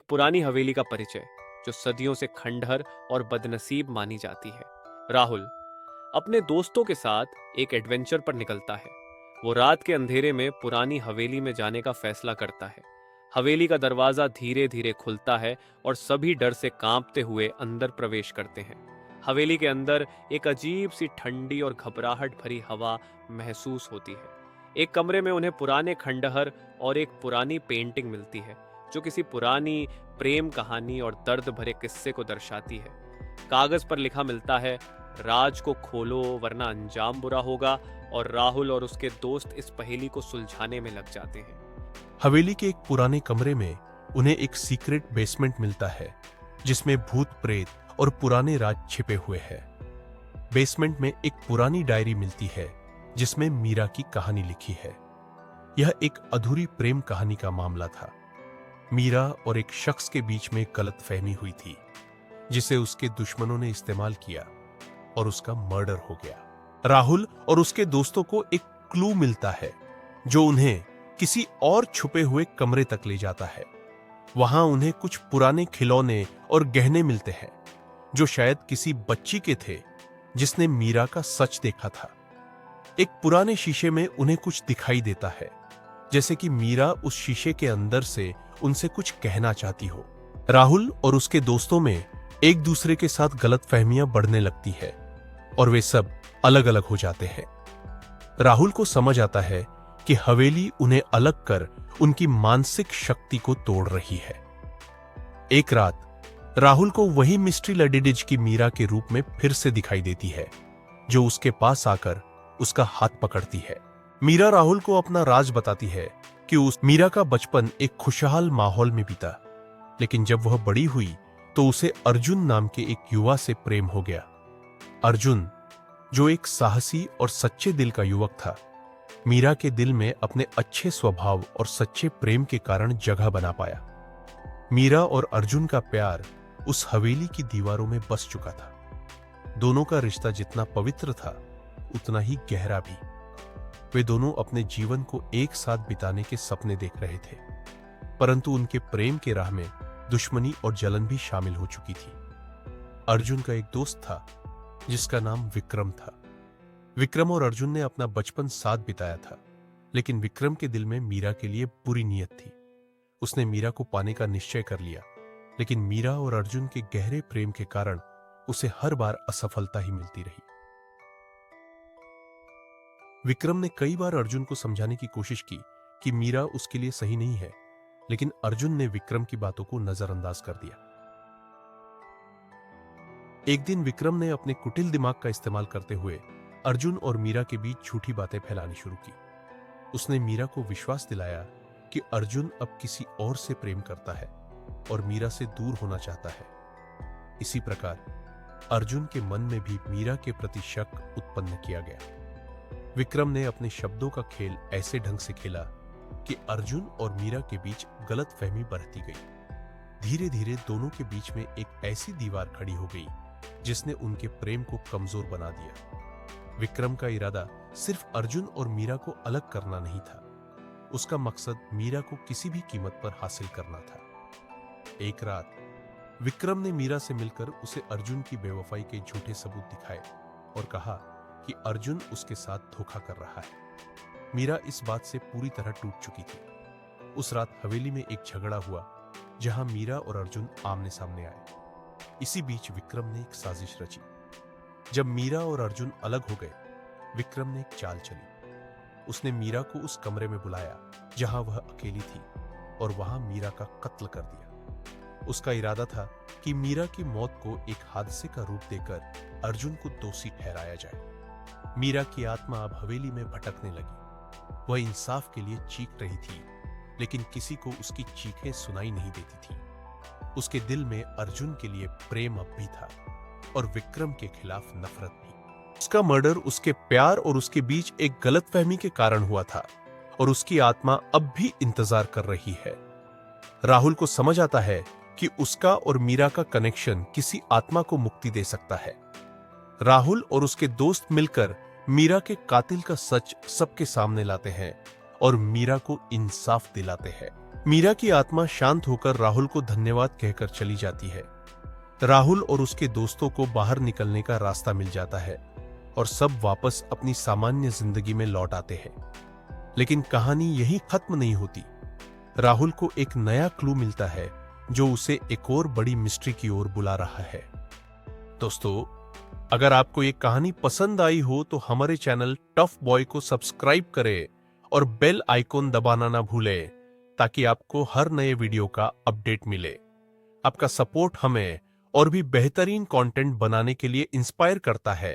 पुरानी हवेली का परिचय जो सदियों से खंडहर और बदनसीब मानी जाती है। राहुल अपने दोस्तों के साथ एक एडवेंचर पर निकलता है। वो रात के अंधेरे में पुरानी हवेली में जाने का फैसला करता है। हवेली का दरवाजा धीरे धीरे खुलता है और सभी डर से कांपते हुए अंदर प्रवेश करते हैं। हवेली के अंदर एक अजीब सी ठंडी और घबराहट भरी हवा महसूस होती है। एक कमरे में उन्हें पुराने खंडहर और एक पुरानी पेंटिंग मिलती है जो किसी पुरानी प्रेम कहानी और दर्द भरे किस्से को दर्शाती है। कागज पर लिखा मिलता है, राज को खोलो वरना अंजाम बुरा होगा। और राहुल और उसके दोस्त इस पहेली को सुलझाने में लग जाते हैं। हवेली के एक पुराने कमरे में उन्हें एक सीक्रेट बेसमेंट मिलता है जिसमें भूत प्रेत और पुराने राज छिपे हुए हैं। बेसमेंट में एक पुरानी डायरी मिलती है जिसमें मीरा की कहानी लिखी है। यह एक अधूरी प्रेम कहानी का मामला था। मीरा और एक शख्स के बीच में गलतफहमी हुई थी जिसे उसके दुश्मनों ने इस्तेमाल किया और उसका मर्डर हो गया। राहुल और उसके दोस्तों को एक क्लू मिलता है जो उन्हें किसी और छुपे हुए कमरे तक ले जाता है। वहां उन्हें कुछ पुराने खिलौने और गहने मिलते हैं जो शायद किसी बच्ची के थे जिसने मीरा का सच देखा था। एक पुराने शीशे में उन्हें कुछ दिखाई देता है, जैसे कि मीरा उस शीशे के अंदर से उनसे कुछ कहना चाहती हो। राहुल और उसके दोस्तों में एक दूसरे के साथ गलतफहमियां बढ़ने लगती है और वे सब अलग अलग हो जाते हैं। राहुल को समझ आता है कि हवेली उन्हें अलग कर उनकी मानसिक शक्ति को तोड़ रही है। एक रात राहुल को वही मिस्ट्री लेडी की मीरा के रूप में फिर से दिखाई देती है जो उसके पास आकर उसका हाथ पकड़ती है। मीरा राहुल को अपना राज बताती है कि उस मीरा का बचपन एक खुशहाल माहौल में बीता, लेकिन जब वह बड़ी हुई तो उसे अर्जुन नाम के एक युवा से प्रेम हो गया। अर्जुन, जो एक साहसी और सच्चे दिल का युवक था, मीरा के दिल में अपने अच्छे स्वभाव और सच्चे प्रेम के कारण जगह बना पाया। मीरा और अर्जुन का प्यार उस हवेली की दीवारों में बस चुका था। दोनों का रिश्ता जितना पवित्र था उतना ही गहरा भी। वे दोनों अपने जीवन को एक साथ बिताने के सपने देख रहे थे, परंतु उनके प्रेम के राह में दुश्मनी और जलन भी शामिल हो चुकी थी। अर्जुन का एक दोस्त था जिसका नाम विक्रम था। विक्रम और अर्जुन ने अपना बचपन साथ बिताया था, लेकिन विक्रम के दिल में मीरा के लिए बुरी नीयत थी। उसने मीरा को पाने का निश्चय कर लिया, लेकिन मीरा और अर्जुन के गहरे प्रेम के कारण उसे हर बार असफलता ही मिलती रही। विक्रम ने कई बार अर्जुन को समझाने की कोशिश की कि मीरा उसके लिए सही नहीं है, लेकिन अर्जुन ने विक्रम की बातों को नजरअंदाज कर दिया। एक दिन विक्रम ने अपने कुटिल दिमाग का इस्तेमाल करते हुए अर्जुन और मीरा के बीच झूठी बातें फैलानी शुरू की। उसने मीरा को विश्वास दिलाया कि अर्जुन अब किसी और से प्रेम करता है और मीरा से दूर होना चाहता है। इसी प्रकार अर्जुन के मन में भी मीरा के प्रति शक उत्पन्न किया गया। विक्रम ने अपने शब्दों का खेल ऐसे ढंग से खेला कि अर्जुन और मीरा के बीच गलतफहमी बढ़ती गई। धीरे धीरे दोनों के बीच में एक ऐसी दीवार खड़ी हो गई जिसने उनके प्रेम को कमजोर बना दिया। विक्रम का इरादा सिर्फ अर्जुन और मीरा को अलग करना नहीं था, उसका मकसद मीरा को किसी भी कीमत पर हासिल करना था। एक रात विक्रम ने मीरा से मिलकर उसे अर्जुन की बेवफाई के झूठे सबूत दिखाए और कहा कि अर्जुन उसके साथ धोखा कर रहा है। मीरा इस बात से पूरी तरह टूट चुकी थी। उस रात हवेली में एक झगड़ा हुआ जहां मीरा और अर्जुन आमने सामने आए। इसी बीच विक्रम ने एक साजिश रची। जब मीरा और अर्जुन अलग हो गए, विक्रम ने एक चाल चली। उसने मीरा को उस कमरे में बुलाया जहां वह अकेली थी और वहां मीरा का कत्ल कर दिया। उसका इरादा था कि मीरा की मौत को एक हादसे का रूप देकर अर्जुन को दोषी ठहराया जाए। मीरा की आत्मा अब हवेली में भटकने लगी। वह इंसाफ के लिए चीख रही थी, लेकिन किसी को उसकी चीखें सुनाई नहीं देती थी। उसके दिल में अर्जुन के लिए प्रेम अब भी था और विक्रम के खिलाफ नफरत भी। उसका मर्डर उसके प्यार और उसके बीच एक गलतफहमी के कारण हुआ था और उसकी आत्मा अब भी इंतजार कर रही है। राहुल को समझ आता है कि उसका और मीरा का कनेक्शन किसी आत्मा को मुक्ति दे सकता है। राहुल और उसके दोस्त मिलकर मीरा के कातिल का सच सबके सामने लाते हैं और मीरा को इंसाफ दिलाते हैं। मीरा की आत्मा शांत होकर राहुल को धन्यवाद कहकर चली जाती है। राहुल और उसके दोस्तों को बाहर निकलने का रास्ता मिल जाता है और सब वापस अपनी सामान्य जिंदगी में लौट आते हैं। लेकिन कहानी यही खत्म नहीं होती। राहुल को एक नया क्लू मिलता है जो उसे एक और बड़ी मिस्ट्री की ओर बुला रहा है। दोस्तों, अगर आपको ये कहानी पसंद आई हो तो हमारे चैनल टफ बॉय को सब्सक्राइब करें और बेल आइकॉन दबाना ना भूलें ताकि आपको हर नए वीडियो का अपडेट मिले। आपका सपोर्ट हमें और भी बेहतरीन कंटेंट बनाने के लिए इंस्पायर करता है।